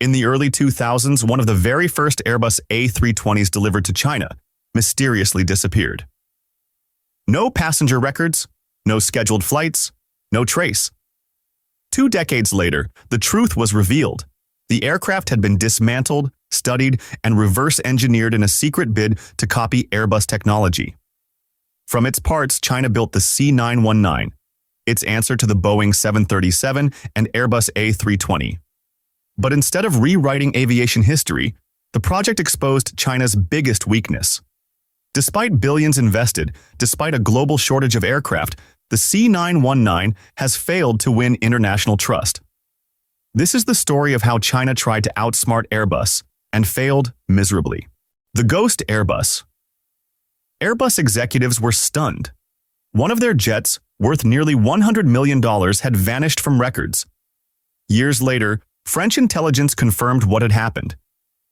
In the early 2000s, one of the very first Airbus A320s delivered to China mysteriously disappeared. No passenger records, no scheduled flights, no trace. 2 decades later, the truth was revealed. The aircraft had been dismantled, studied, and reverse-engineered in a secret bid to copy Airbus technology. From its parts, China built the C919, its answer to the Boeing 737 and Airbus A320. But instead of rewriting aviation history, the project exposed China's biggest weakness. Despite billions invested, despite a global shortage of aircraft, the C919 has failed to win international trust. This is the story of how China tried to outsmart Airbus and failed miserably. The ghost Airbus. Airbus executives were stunned. One of their jets, worth nearly $100 million, had vanished from records. Years later, French intelligence confirmed what had happened.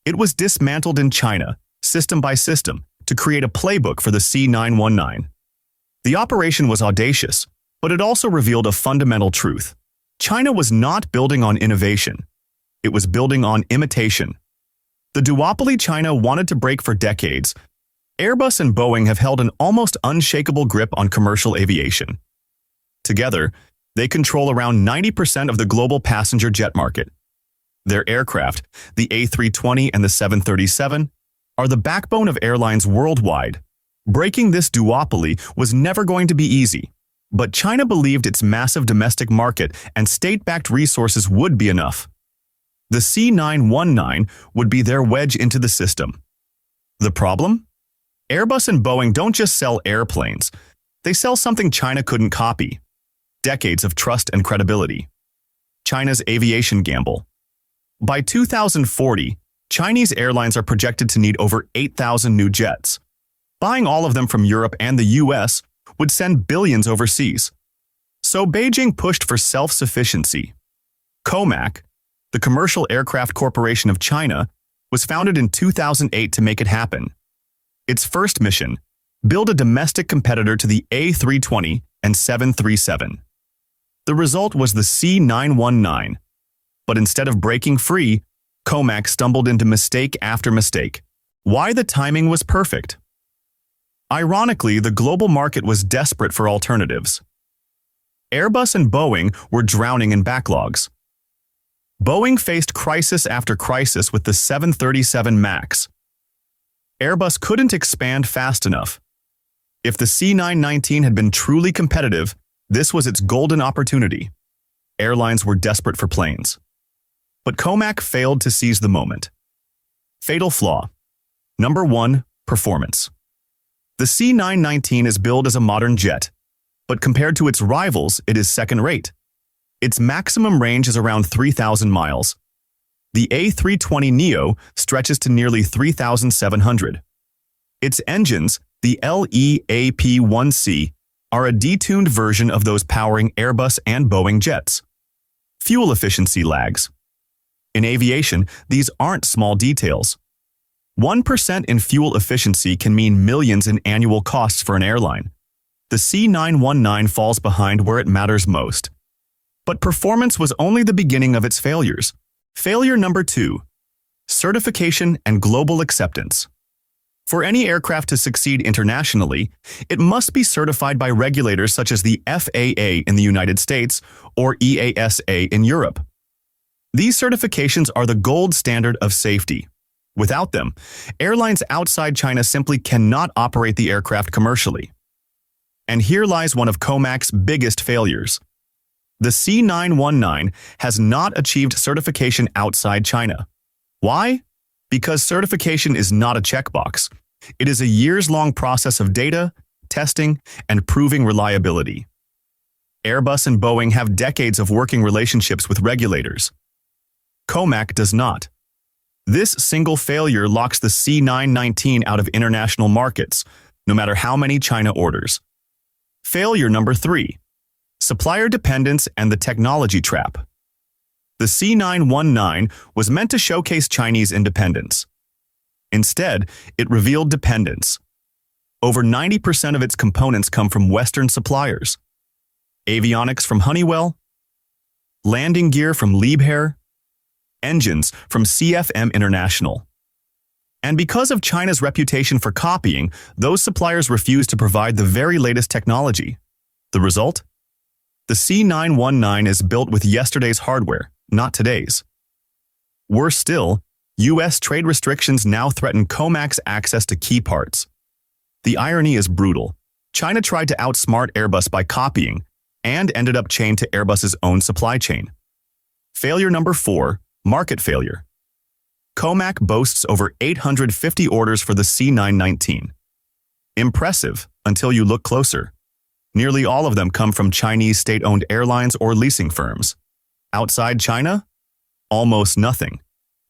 It was dismantled in China, system by system, to create a playbook for the C919. The operation was audacious, but it also revealed a fundamental truth. China was not building on innovation. It was building on imitation. The duopoly China wanted to break for decades. Airbus and Boeing have held an almost unshakable grip on commercial aviation. Together, they control around 90% of the global passenger jet market. Their aircraft, the A320 and the 737, are the backbone of airlines worldwide. Breaking this duopoly was never going to be easy, but China believed its massive domestic market and state-backed resources would be enough. The C919 would be their wedge into the system. The problem? Airbus and Boeing don't just sell airplanes. They sell something China couldn't copy: decades of trust and credibility. China's aviation gamble. By 2040, Chinese airlines are projected to need over 8,000 new jets. Buying all of them from Europe and the US would send billions overseas. So Beijing pushed for self-sufficiency. COMAC, the Commercial Aircraft Corporation of China, was founded in 2008 to make it happen. Its first mission: build a domestic competitor to the A320 and 737. The result was the C919. But instead of breaking free, COMAC stumbled into mistake after mistake. Why the timing was perfect? Ironically, the global market was desperate for alternatives. Airbus and Boeing were drowning in backlogs. Boeing faced crisis after crisis with the 737 MAX. Airbus couldn't expand fast enough. If the C919 had been truly competitive, this was its golden opportunity. Airlines were desperate for planes. But COMAC failed to seize the moment. Fatal flaw. Number 1, performance. The C919 is billed as a modern jet, but compared to its rivals, it is second-rate. Its maximum range is around 3,000 miles. The A320neo stretches to nearly 3,700. Its engines, the LEAP-1C, are a detuned version of those powering Airbus and Boeing jets. Fuel efficiency lags. In aviation, these aren't small details. 1% in fuel efficiency can mean millions in annual costs for an airline. The C919 falls behind where it matters most. But performance was only the beginning of its failures. Failure number 2: certification and global acceptance. For any aircraft to succeed internationally, it must be certified by regulators such as the FAA in the United States or EASA in Europe. These certifications are the gold standard of safety. Without them, airlines outside China simply cannot operate the aircraft commercially. And here lies one of COMAC's biggest failures. The C919 has not achieved certification outside China. Why? Because certification is not a checkbox. It is a years-long process of data, testing, and proving reliability. Airbus and Boeing have decades of working relationships with regulators. COMAC does not. This single failure locks the C919 out of international markets, no matter how many China orders. Failure number 3: supplier dependence and the technology trap. The C919 was meant to showcase Chinese independence. Instead, it revealed dependence. Over 90% of its components come from Western suppliers. Avionics from Honeywell, landing gear from Liebherr, engines from CFM International. And because of China's reputation for copying, those suppliers refuse to provide the very latest technology. The result? The C919 is built with yesterday's hardware, not today's. Worse still, U.S. trade restrictions now threaten COMAC's access to key parts. The irony is brutal. China tried to outsmart Airbus by copying and ended up chained to Airbus's own supply chain. Failure number 4, market failure. COMAC boasts over 850 orders for the C919. Impressive until you look closer. Nearly all of them come from Chinese state-owned airlines or leasing firms. Outside China? Almost nothing.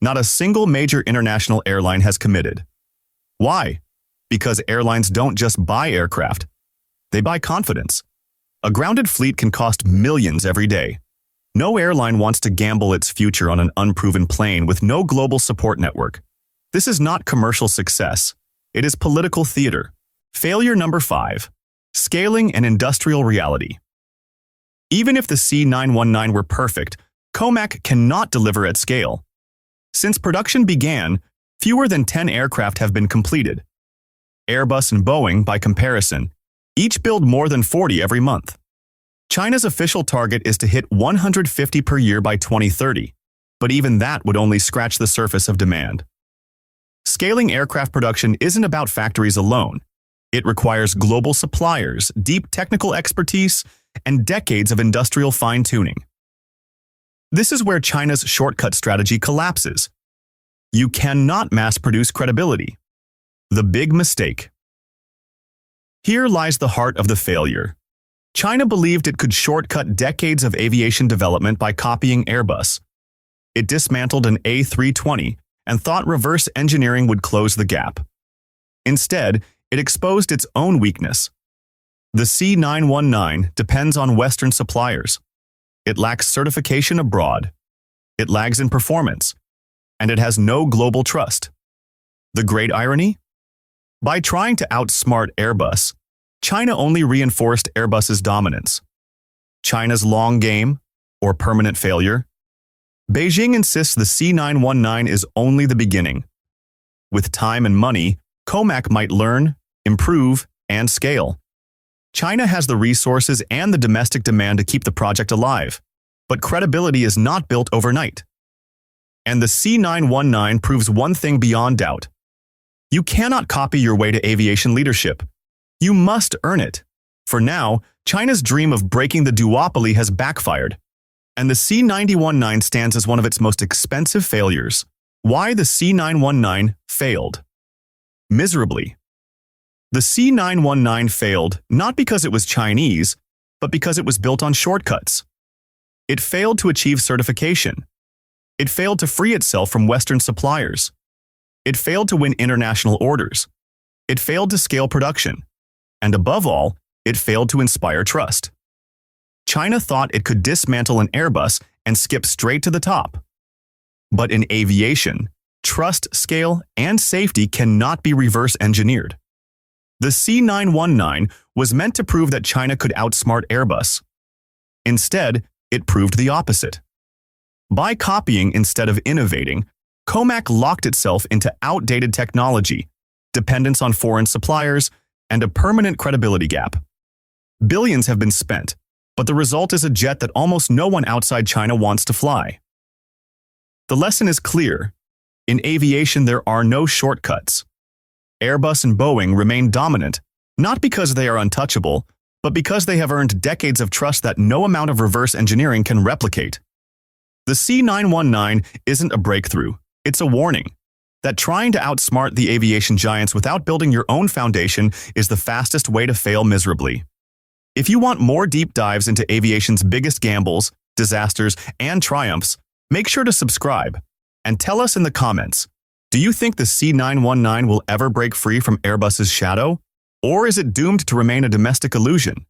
Not a single major international airline has committed. Why? Because airlines don't just buy aircraft. They buy confidence. A grounded fleet can cost millions every day. No airline wants to gamble its future on an unproven plane with no global support network. This is not commercial success. It is political theater. Failure number 5. Scaling and industrial reality. Even if the C919 were perfect, COMAC cannot deliver at scale. Since production began, fewer than 10 aircraft have been completed. Airbus and Boeing, by comparison, each build more than 40 every month. China's official target is to hit 150 per year by 2030, but even that would only scratch the surface of demand. Scaling aircraft production isn't about factories alone. It requires global suppliers, deep technical expertise, and decades of industrial fine-tuning. This is where China's shortcut strategy collapses. You cannot mass-produce credibility. The big mistake. Here lies the heart of the failure. China believed it could shortcut decades of aviation development by copying Airbus. It dismantled an A320 and thought reverse engineering would close the gap. Instead, it exposed its own weakness. The C919 depends on Western suppliers. It lacks certification abroad. It lags in performance. And it has no global trust. The great irony? By trying to outsmart Airbus, China only reinforced Airbus's dominance. China's long game, or permanent failure? Beijing insists the C919 is only the beginning. With time and money, COMAC might learn, improve, and scale. China has the resources and the domestic demand to keep the project alive, but credibility is not built overnight. And the C919 proves one thing beyond doubt. You cannot copy your way to aviation leadership. You must earn it. For now, China's dream of breaking the duopoly has backfired, and the C919 stands as one of its most expensive failures. Why the C919 failed? Miserably. The C919 failed not because it was Chinese, but because it was built on shortcuts. It failed to achieve certification. It failed to free itself from Western suppliers. It failed to win international orders. It failed to scale production. And above all, it failed to inspire trust. China thought it could dismantle an Airbus and skip straight to the top. But in aviation, trust, scale, and safety cannot be reverse engineered. The C919 was meant to prove that China could outsmart Airbus. Instead, it proved the opposite. By copying instead of innovating, COMAC locked itself into outdated technology, dependence on foreign suppliers, and a permanent credibility gap. Billions have been spent, but the result is a jet that almost no one outside China wants to fly. The lesson is clear. In aviation, there are no shortcuts. Airbus and Boeing remain dominant, not because they are untouchable, but because they have earned decades of trust that no amount of reverse engineering can replicate. The C919 isn't a breakthrough, it's a warning that trying to outsmart the aviation giants without building your own foundation is the fastest way to fail miserably. If you want more deep dives into aviation's biggest gambles, disasters, and triumphs, make sure to subscribe and tell us in the comments, do you think the C919 will ever break free from Airbus's shadow? Or is it doomed to remain a domestic illusion?